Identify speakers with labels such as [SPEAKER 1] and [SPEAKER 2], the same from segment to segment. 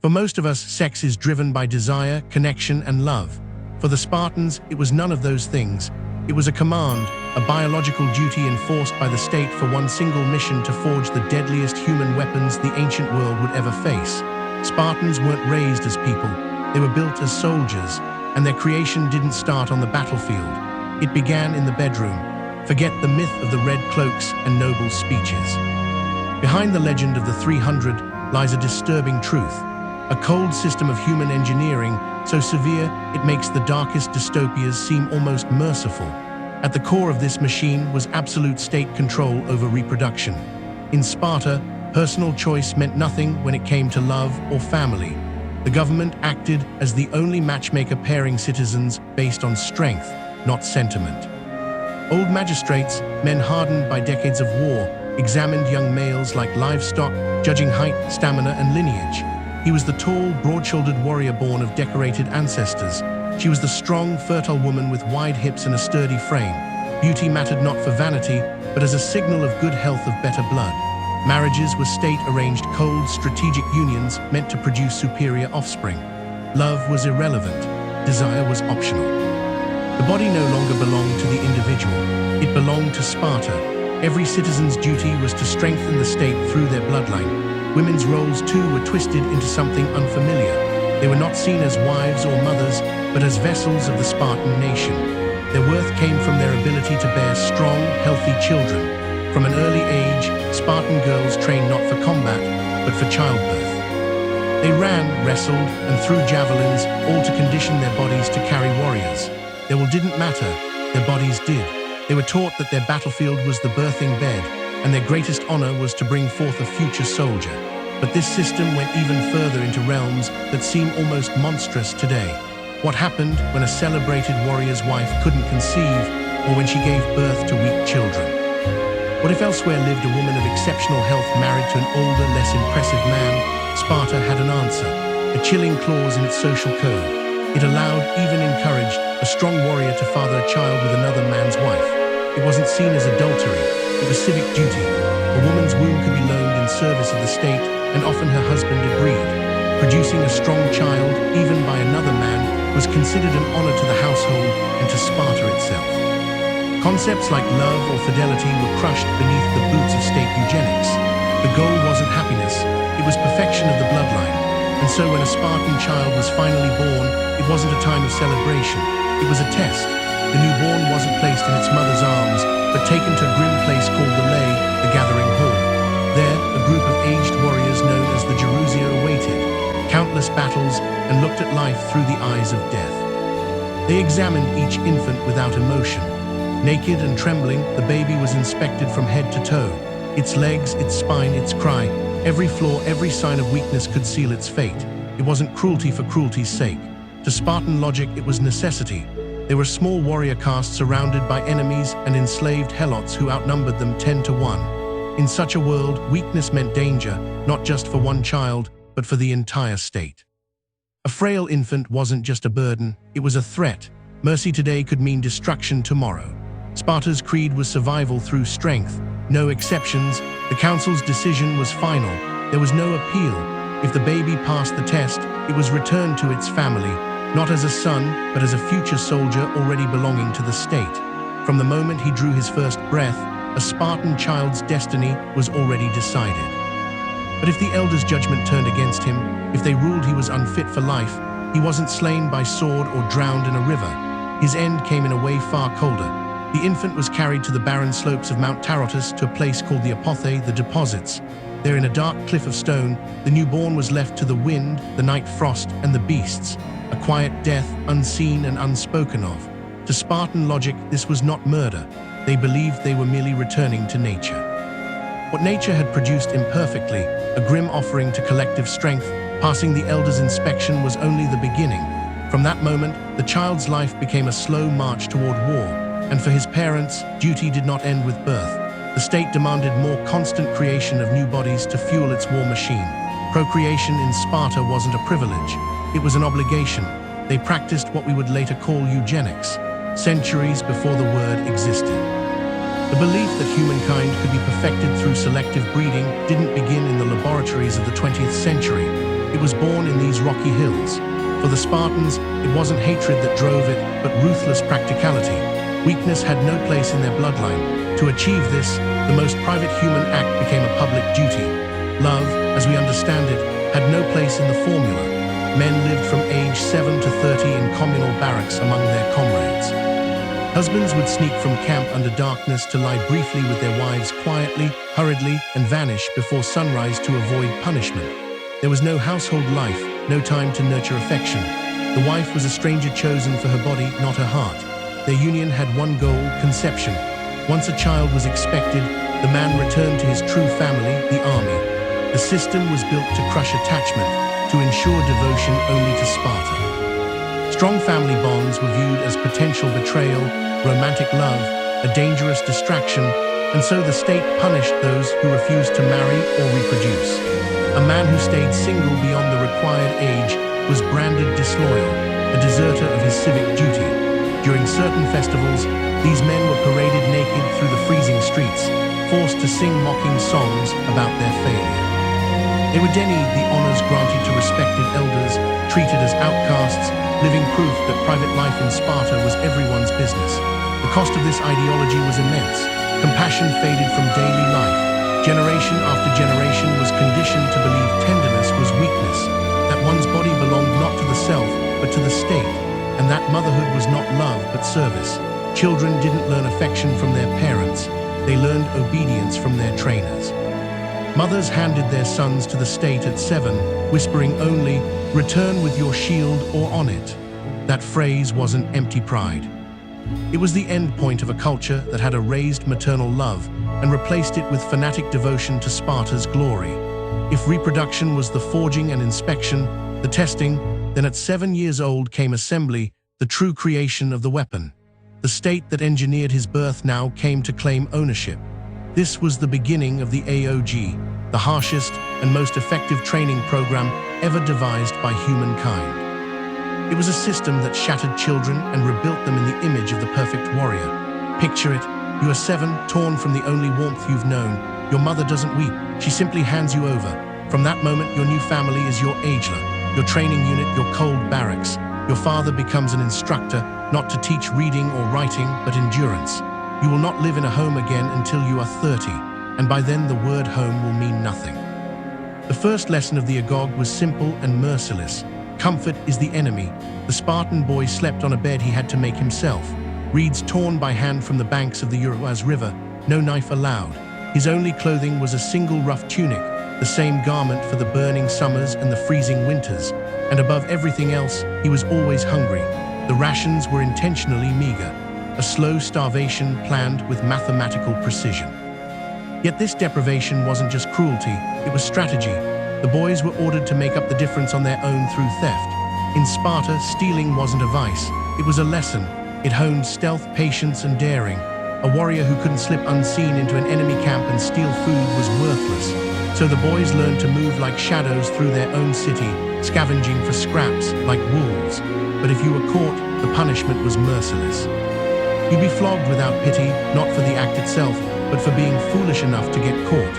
[SPEAKER 1] For most of us, sex is driven by desire, connection, and love. For the Spartans, it was none of those things. It was a command, a biological duty enforced by the state for one single mission: to forge the deadliest human weapons the ancient world would ever face. Spartans weren't raised as people, they were built as soldiers, and their creation didn't start on the battlefield. It began in the bedroom. Forget the myth of the red cloaks and noble speeches. Behind the legend of the 300 lies a disturbing truth. A cold system of human engineering, so severe it makes the darkest dystopias seem almost merciful. At the core of this machine was absolute state control over reproduction. In Sparta, personal choice meant nothing when it came to love or family. The government acted as the only matchmaker, pairing citizens based on strength, not sentiment. Old magistrates, men hardened by decades of war, examined young males like livestock, judging height, stamina, and lineage. He was the tall, broad-shouldered warrior born of decorated ancestors. She was the strong, fertile woman with wide hips and a sturdy frame. Beauty mattered not for vanity, but as a signal of good health, of better blood. Marriages were state-arranged, cold, strategic unions meant to produce superior offspring. Love was irrelevant. Desire was optional. The body no longer belonged to the individual. It belonged to Sparta. Every citizen's duty was to strengthen the state through their bloodline. Women's roles, too, were twisted into something unfamiliar. They were not seen as wives or mothers, but as vessels of the Spartan nation. Their worth came from their ability to bear strong, healthy children. From an early age, Spartan girls trained not for combat, but for childbirth. They ran, wrestled, and threw javelins, all to condition their bodies to carry warriors. Their will didn't matter, their bodies did. They were taught that their battlefield was the birthing bed, and their greatest honor was to bring forth a future soldier. But this system went even further into realms that seem almost monstrous today. What happened when a celebrated warrior's wife couldn't conceive, or when she gave birth to weak children? What if elsewhere lived a woman of exceptional health married to an older, less impressive man? Sparta had an answer, a chilling clause in its social code. It allowed, even encouraged, a strong warrior to father a child with another man's wife. It wasn't seen as adultery, it was civic duty. A woman's womb could be loaned in service of the state, and often her husband agreed. Producing a strong child, even by another man, was considered an honor to the household and to Sparta itself. Concepts like love or fidelity were crushed beneath the boots of state eugenics. The goal wasn't happiness, it was perfection of the bloodline. And so when a Spartan child was finally born, it wasn't a time of celebration, it was a test. The newborn wasn't placed in its mother's arms, but taken to a grim place called the gathering hall. There, a group of aged warriors known as the Jerusia awaited countless battles and looked at life through the eyes of death. They examined each infant without emotion. Naked and trembling, the baby was inspected from head to toe. Its legs, its spine, its cry, every flaw, every sign of weakness could seal its fate. It wasn't cruelty for cruelty's sake. To Spartan logic, it was necessity. They were small warrior castes surrounded by enemies and enslaved helots who outnumbered them 10 to 1. In such a world, weakness meant danger, not just for one child, but for the entire state. A frail infant wasn't just a burden, it was a threat. Mercy today could mean destruction tomorrow. Sparta's creed was survival through strength. No exceptions. The council's decision was final. There was no appeal. If the baby passed the test, it was returned to its family, not as a son, but as a future soldier already belonging to the state. From the moment he drew his first breath, a Spartan child's destiny was already decided. But if the elders' judgment turned against him, if they ruled he was unfit for life, he wasn't slain by sword or drowned in a river. His end came in a way far colder. The infant was carried to the barren slopes of Mount Tarotus to a place called the Apothe, the deposits. There, in a dark cliff of stone, the newborn was left to the wind, the night frost, and the beasts. A quiet death, unseen and unspoken of. To Spartan logic, this was not murder. They believed they were merely returning to nature. What nature had produced imperfectly, a grim offering to collective strength, passing the elders' inspection was only the beginning. From that moment, the child's life became a slow march toward war, and for his parents, duty did not end with birth. The state demanded more constant creation of new bodies to fuel its war machine. Procreation in Sparta wasn't a privilege, it was an obligation. They practiced what we would later call eugenics, centuries before the word existed. The belief that humankind could be perfected through selective breeding didn't begin in the laboratories of the 20th century. It was born in these rocky hills. For the Spartans, it wasn't hatred that drove it, but ruthless practicality. Weakness had no place in their bloodline. To achieve this, the most private human act became a public duty. Love, as we understand it, had no place in the formula. Men lived from age 7 to 30 in communal barracks among their comrades. Husbands would sneak from camp under darkness to lie briefly with their wives quietly, hurriedly, and vanish before sunrise to avoid punishment. There was no household life, no time to nurture affection. The wife was a stranger chosen for her body, not her heart. Their union had one goal, conception. Once a child was expected, the man returned to his true family, the army. The system was built to crush attachment, to ensure devotion only to Sparta. Strong family bonds were viewed as potential betrayal, romantic love, a dangerous distraction, and so the state punished those who refused to marry or reproduce. A man who stayed single beyond the required age was branded disloyal, a deserter of his civic duty. During certain festivals, these men were paraded naked through the freezing streets, forced to sing mocking songs about their failure. They were denied the honors granted to respected elders, treated as outcasts, living proof that private life in Sparta was everyone's business. The cost of this ideology was immense. Compassion faded from daily life. Generation after generation was conditioned to believe tenderness was weakness, that one's body belonged not to the self, but to the state, and that motherhood was not love, but service. Children didn't learn affection from their parents, they learned obedience from their trainers. Mothers handed their sons to the state at 7, whispering only, "Return with your shield or on it." That phrase wasn't empty pride. It was the end point of a culture that had erased maternal love and replaced it with fanatic devotion to Sparta's glory. If reproduction was the forging and inspection, the testing, then at 7 years old came assembly, the true creation of the weapon. The state that engineered his birth now came to claim ownership. This was the beginning of the AOG, the harshest and most effective training program ever devised by humankind. It was a system that shattered children and rebuilt them in the image of the perfect warrior. Picture it, you are 7, torn from the only warmth you've known. Your mother doesn't weep, she simply hands you over. From that moment, your new family is your ageler, your training unit, your cold barracks. Your father becomes an instructor, not to teach reading or writing, but endurance. You will not live in a home again until you are 30, and by then the word home will mean nothing. The first lesson of the Agog was simple and merciless. Comfort is the enemy. The Spartan boy slept on a bed he had to make himself. Reeds torn by hand from the banks of the Euphrates River, no knife allowed. His only clothing was a single rough tunic, the same garment for the burning summers and the freezing winters. And above everything else, he was always hungry. The rations were intentionally meager, a slow starvation planned with mathematical precision. Yet this deprivation wasn't just cruelty, it was strategy. The boys were ordered to make up the difference on their own through theft. In Sparta, stealing wasn't a vice, it was a lesson. It honed stealth, patience, and daring. A warrior who couldn't slip unseen into an enemy camp and steal food was worthless. So the boys learned to move like shadows through their own city, scavenging for scraps like wolves. But if you were caught, the punishment was merciless. You'd be flogged without pity, not for the act itself, but for being foolish enough to get caught.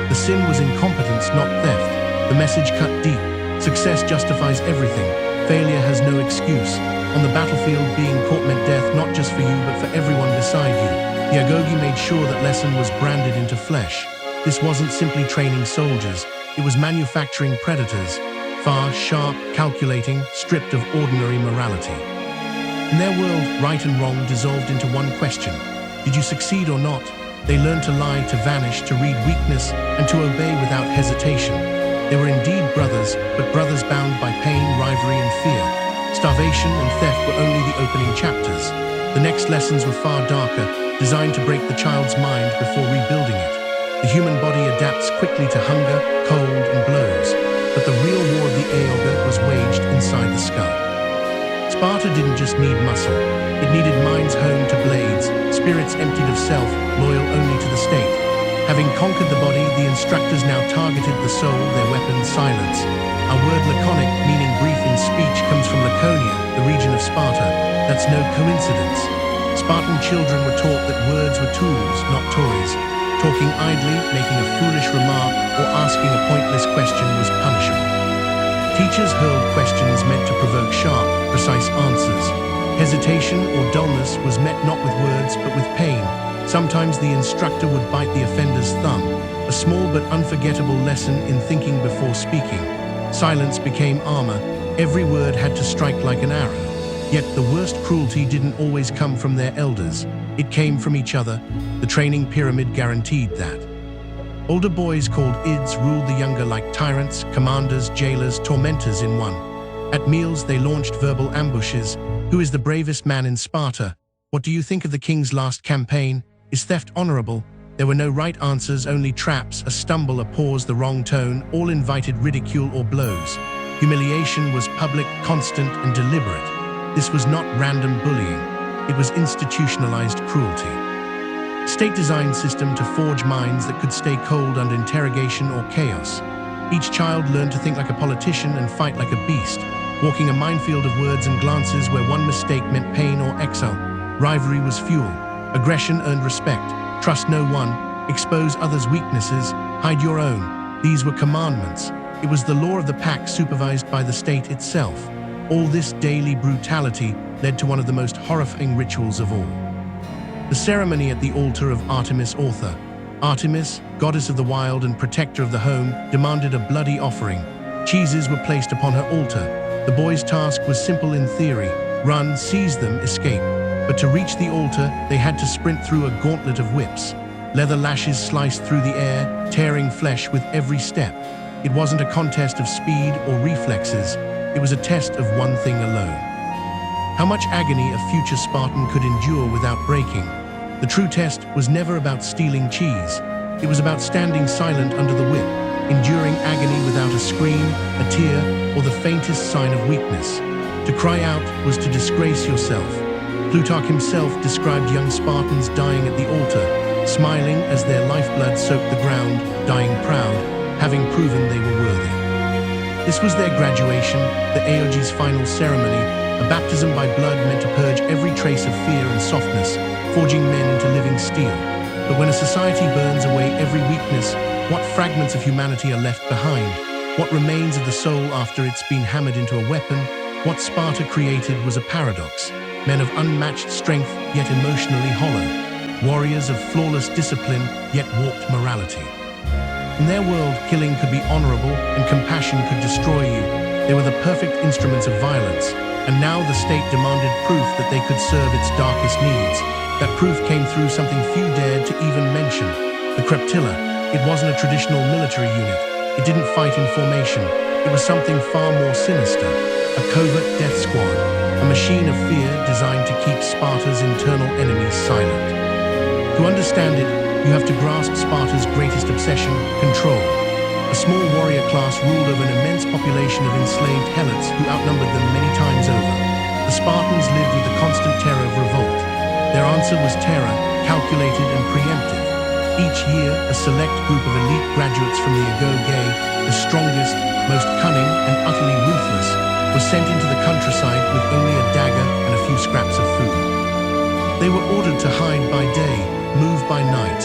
[SPEAKER 1] The sin was incompetence, not theft. The message cut deep. Success justifies everything. Failure has no excuse. On the battlefield, being caught meant death, not just for you, but for everyone beside you. The Agogi made sure that lesson was branded into flesh. This wasn't simply training soldiers, it was manufacturing predators. Fast, sharp, calculating, stripped of ordinary morality. In their world, right and wrong dissolved into one question. Did you succeed or not? They learned to lie, to vanish, to read weakness, and to obey without hesitation. They were indeed brothers, but brothers bound by pain, rivalry, and fear. Starvation and theft were only the opening chapters. The next lessons were far darker, designed to break the child's mind before rebuilding it. The human body adapts quickly to hunger, cold, and blows. But the real war of the Aeoga was waged inside the skull. Sparta didn't just need muscle. It needed minds honed to blades, spirits emptied of self, loyal only to the state. Having conquered the body, the instructors now targeted the soul, their weapon, silence. Our word laconic, meaning brief in speech, comes from Laconia, the region of Sparta. That's no coincidence. Spartan children were taught that words were tools, not toys. Talking idly, making a foolish remark, or asking a pointless question was punishable. Teachers hurled questions meant to provoke sharp, precise answers. Hesitation or dullness was met not with words but with pain. Sometimes the instructor would bite the offender's thumb, a small but unforgettable lesson in thinking before speaking. Silence became armor. Every word had to strike like an arrow. Yet the worst cruelty didn't always come from their elders. It came from each other. The training pyramid guaranteed that. Older boys called ids ruled the younger like tyrants, commanders, jailers, tormentors in one. At meals they launched verbal ambushes. Who is the bravest man in Sparta? What do you think of the king's last campaign? Is theft honorable? There were no right answers, only traps, a stumble, a pause, the wrong tone, all invited ridicule or blows. Humiliation was public, constant, and deliberate. This was not random bullying. It was institutionalized cruelty. State-designed system to forge minds that could stay cold under interrogation or chaos. Each child learned to think like a politician and fight like a beast, walking a minefield of words and glances where one mistake meant pain or exile. Rivalry was fuel. Aggression earned respect. Trust no one. Expose others' weaknesses. Hide your own. These were commandments. It was the law of the pack supervised by the state itself. All this daily brutality led to one of the most horrifying rituals of all. The ceremony at the altar of Artemis Author. Artemis, goddess of the wild and protector of the home, demanded a bloody offering. Cheeses were placed upon her altar. The boys' task was simple in theory: run, seize them, escape. But to reach the altar, they had to sprint through a gauntlet of whips. Leather lashes sliced through the air, tearing flesh with every step. It wasn't a contest of speed or reflexes. It was a test of one thing alone. How much agony a future Spartan could endure without breaking. The true test was never about stealing cheese. It was about standing silent under the whip, enduring agony without a scream, a tear, or the faintest sign of weakness. To cry out was to disgrace yourself. Plutarch himself described young Spartans dying at the altar, smiling as their lifeblood soaked the ground, dying proud, having proven they were worthy. This was their graduation, the Aeoge's final ceremony, a baptism by blood meant to purge every trace of fear and softness, forging men into living steel. But when a society burns away every weakness, what fragments of humanity are left behind? What remains of the soul after it's been hammered into a weapon? What Sparta created was a paradox. Men of unmatched strength, yet emotionally hollow. Warriors of flawless discipline, yet warped morality. In their world, killing could be honorable and compassion could destroy you. They were the perfect instruments of violence. And now the state demanded proof that they could serve its darkest needs. That proof came through something few dared to even mention. The Creptilla. It wasn't a traditional military unit. It didn't fight in formation. It was something far more sinister. A covert death squad. A machine of fear designed to keep Sparta's internal enemies silent. To understand it, you have to grasp Sparta's greatest obsession: control. A small warrior class ruled over an immense population of enslaved helots who outnumbered them many times over. The Spartans lived with the constant terror of revolt. Their answer was terror, calculated and preemptive. Each year, a select group of elite graduates from the Agoge, the strongest, most cunning and utterly ruthless, were sent into the countryside with only a dagger and a few scraps of food. They were ordered to hide by day, move by night,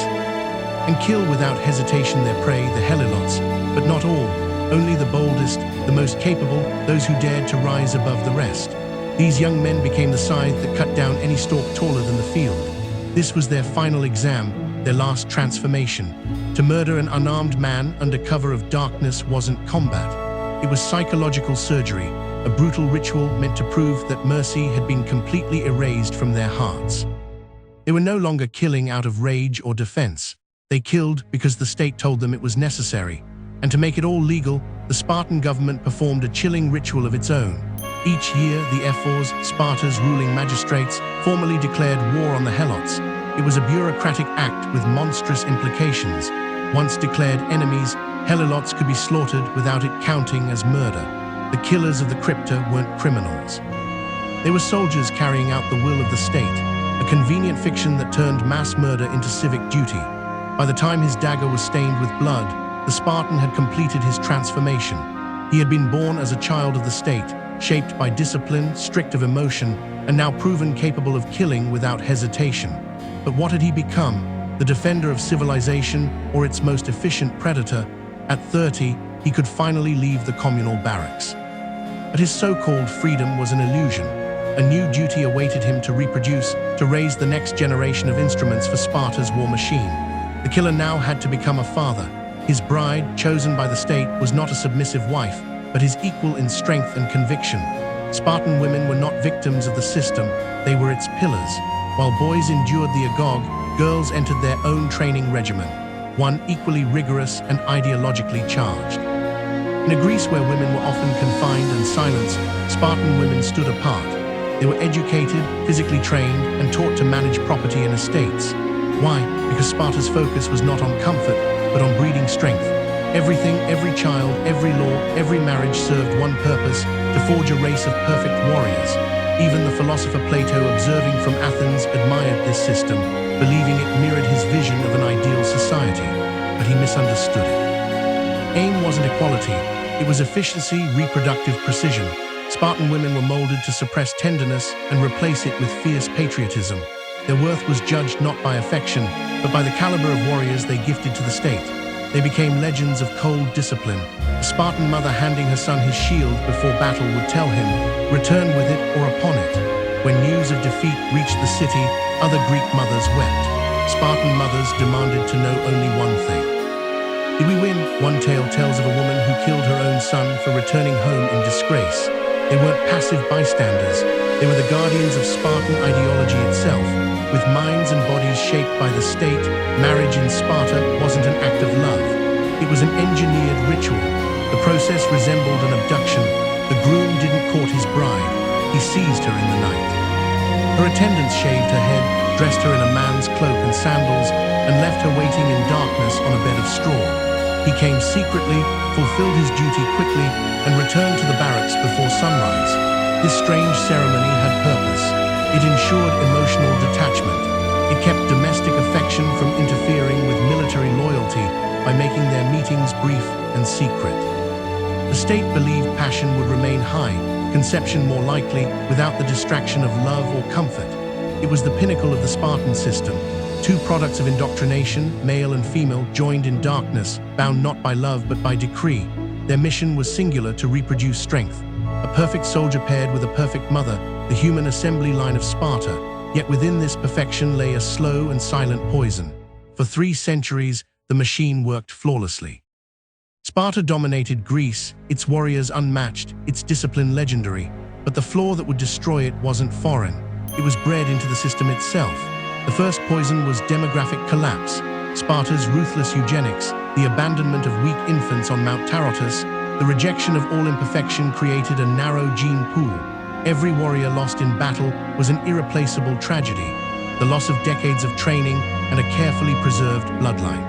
[SPEAKER 1] and kill without hesitation their prey, the Helots, but not all, only the boldest, the most capable, those who dared to rise above the rest. These young men became the scythe that cut down any stalk taller than the field. This was their final exam, their last transformation. To murder an unarmed man under cover of darkness wasn't combat. It was psychological surgery, a brutal ritual meant to prove that mercy had been completely erased from their hearts. They were no longer killing out of rage or defense. They killed because the state told them it was necessary. And to make it all legal, the Spartan government performed a chilling ritual of its own. Each year, the Ephors, Sparta's ruling magistrates, formally declared war on the Helots. It was a bureaucratic act with monstrous implications. Once declared enemies, Helots could be slaughtered without it counting as murder. The killers of the crypta weren't criminals. They were soldiers carrying out the will of the state, a convenient fiction that turned mass murder into civic duty. By the time his dagger was stained with blood, the Spartan had completed his transformation. He had been born as a child of the state, shaped by discipline, strict of emotion, and now proven capable of killing without hesitation. But what had he become? The defender of civilization, or its most efficient predator? At 30, he could finally leave the communal barracks. But his so-called freedom was an illusion. A new duty awaited him to reproduce, to raise the next generation of instruments for Sparta's war machine. The killer now had to become a father. His bride, chosen by the state, was not a submissive wife, but his equal in strength and conviction. Spartan women were not victims of the system, they were its pillars. While boys endured the agog, girls entered their own training regimen, one equally rigorous and ideologically charged. In a Greece where women were often confined and silenced, Spartan women stood apart. They were educated, physically trained, and taught to manage property and estates. Why? Because Sparta's focus was not on comfort, but on breeding strength. Everything, every child, every law, every marriage served one purpose: to forge a race of perfect warriors. Even the philosopher Plato, observing from Athens, admired this system, believing it mirrored his vision of an ideal society. But he misunderstood it. Aim wasn't equality, it was efficiency, reproductive precision. Spartan women were molded to suppress tenderness and replace it with fierce patriotism. Their worth was judged not by affection, but by the caliber of warriors they gifted to the state. They became legends of cold discipline. A Spartan mother handing her son his shield before battle would tell him, "Return with it or upon it." When news of defeat reached the city, other Greek mothers wept. Spartan mothers demanded to know only one thing. Did we win? One tale tells of a woman who killed her own son for returning home in disgrace. They weren't passive bystanders. They were the guardians of Spartan ideology itself. With minds and bodies shaped by the state, marriage in Sparta wasn't an act of love. It was an engineered ritual. The process resembled an abduction. The groom didn't court his bride. He seized her in the night. Her attendants shaved her head, dressed her in a man's cloak and sandals, and left her waiting in darkness on a bed of straw. He came secretly, fulfilled his duty quickly, and returned to the barracks before sunrise. This strange ceremony had purpose. It ensured emotional detachment. It kept domestic affection from interfering with military loyalty by making their meetings brief and secret. The state believed passion would remain high, conception more likely, without the distraction of love or comfort. It was the pinnacle of the Spartan system. Two products of indoctrination, male and female, joined in darkness, bound not by love but by decree. Their mission was singular: to reproduce strength. A perfect soldier paired with a perfect mother, the human assembly line of Sparta. Yet within this perfection lay a slow and silent poison. For 3 centuries, the machine worked flawlessly. Sparta dominated Greece, its warriors unmatched, its discipline legendary. But the flaw that would destroy it wasn't foreign. It was bred into the system itself. The first poison was demographic collapse. Sparta's ruthless eugenics, the abandonment of weak infants on Mount Tarotus, the rejection of all imperfection created a narrow gene pool. Every warrior lost in battle was an irreplaceable tragedy, the loss of decades of training and a carefully preserved bloodline.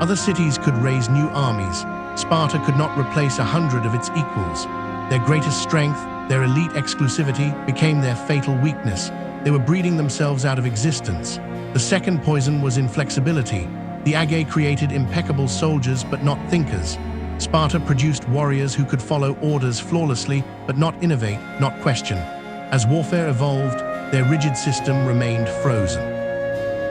[SPEAKER 1] Other cities could raise new armies. Sparta could not replace 100 of its equals. Their greatest strength, their elite exclusivity, became their fatal weakness. They were breeding themselves out of existence. The second poison was inflexibility. The Aegae created impeccable soldiers but not thinkers. Sparta produced warriors who could follow orders flawlessly but not innovate, not question. As warfare evolved, their rigid system remained frozen.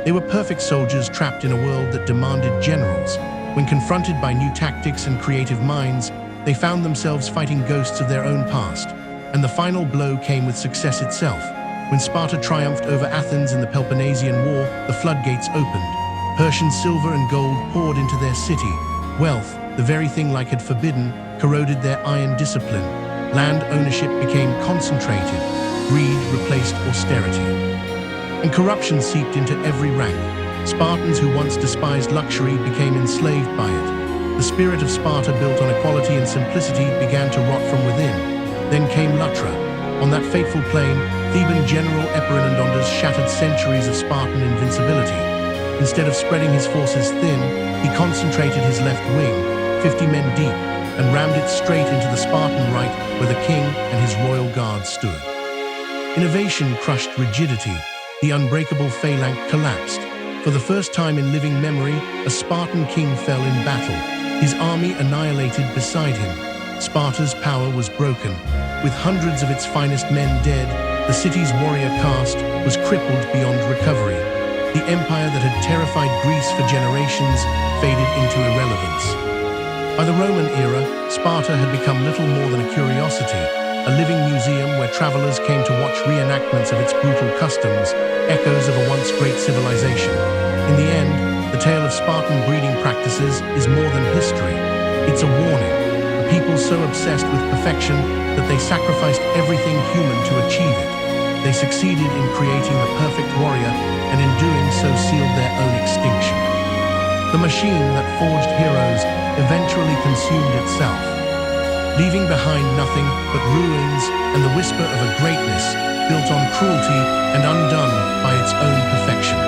[SPEAKER 1] They were perfect soldiers trapped in a world that demanded generals. When confronted by new tactics and creative minds, they found themselves fighting ghosts of their own past. And the final blow came with success itself. When Sparta triumphed over Athens in the Peloponnesian War, the floodgates opened. Persian silver and gold poured into their city. Wealth, the very thing like had forbidden, corroded their iron discipline. Land ownership became concentrated. Greed replaced austerity. And corruption seeped into every rank. Spartans who once despised luxury became enslaved by it. The spirit of Sparta, built on equality and simplicity, began to rot from within. Then came Luttra. On that fateful plain, Theban general Epaminondas shattered centuries of Spartan invincibility. Instead of spreading his forces thin, he concentrated his left wing, 50 men deep, and rammed it straight into the Spartan right, where the king and his royal guard stood. Innovation crushed rigidity. The unbreakable phalanx collapsed. For the first time in living memory, a Spartan king fell in battle, his army annihilated beside him. Sparta's power was broken. With hundreds of its finest men dead, the city's warrior caste was crippled beyond recovery. The empire that had terrified Greece for generations faded into irrelevance. By the Roman era, Sparta had become little more than a curiosity. living museum where travelers came to watch reenactments of its brutal customs, echoes of a once great civilization. In the end, the tale of Spartan breeding practices is more than history. It's a warning. A people so obsessed with perfection that they sacrificed everything human to achieve it. They succeeded in creating the perfect warrior, and in doing so sealed their own extinction. The machine that forged heroes eventually consumed itself, leaving behind nothing but ruins and the whisper of a greatness built on cruelty and undone by its own perfection.